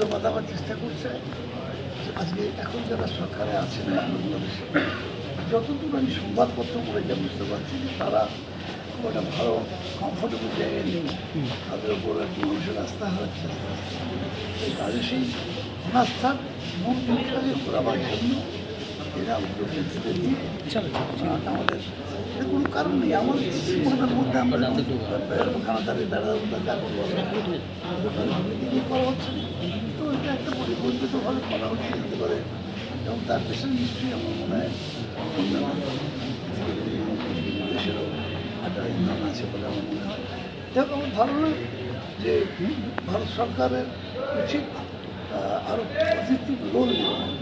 মধ্যমা দেওয়ার চেষ্টা করছে। আজকে এখন যারা সরকারে আছেন বাংলাদেশে, যতদূর আমি সংবাদপত্র করে যা বুঝতে পারছি যে তারা খুব একটা ভালো কমফোর্টেবল জায়গায় নেই, তাদের উপর আর কি মানুষের আস্থা হারাচ্ছে। এই কাজে সেই অনাস্থার মূর্তিটাকে ঘোরাবার জন্য এরা উদ্যোগ নিয়ে আমাদের কোনো কারণ নেই। আমাদের সিস্টেমের মধ্যে আমরা কানাডারে করা হচ্ছে তো এটা একটা পরিকল্পিতভাবে করা হচ্ছে হতে পারে, এবং তার পেছনে নিশ্চয়ই আমার মনে হয় অন্যান্য দেশেরও একটা ইন্ধন আছে বলে আমার মনে হয়। দেখো আমার ধারণা যে ভারত সরকারের উচিত আরও পজিটিভ রোল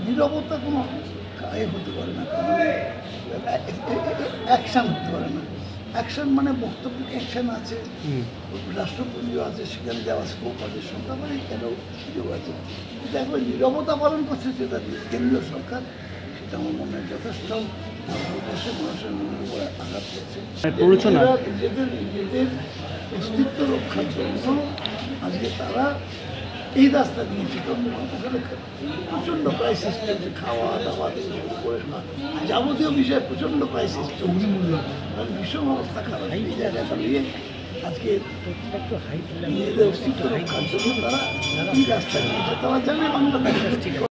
নীরবতা কোনো হতে পারে না, মানে অ্যাকশান হতে পারে না। অ্যাকশান মানে বক্তব্য অ্যাকশান আছে, রাষ্ট্রপতিও আছে, সেখানে যাওয়ার স্কোপ আছে, সরকারে কেন সুযোগ আছে। কিন্তু একবার নীরবতা পালন করছে যেটা কেন্দ্রীয় সরকার, সেটা আমার মনে হয় যথেষ্ট দেশের মানুষের মনের উপর আঘাত করছে। নিজেদের অস্তিত্ব রক্ষার জন্য আজকে তারা এই রাস্তা নিয়েছে। ওখানে প্রচণ্ড ক্রাইসিস চলছে, খাওয়া দাওয়া থেকে শুরু করে যাবতীয় বিষয়ে প্রচণ্ড ক্রাইসিস চলছে, ভীষণ অবস্থা খারাপ। এই জায়গায় দাঁড়িয়ে আজকে নিজেদের অস্তিত্ব রক্ষার জন্য তারা এই রাস্তা নিয়েছে। তারা জানে বাংলাদেশ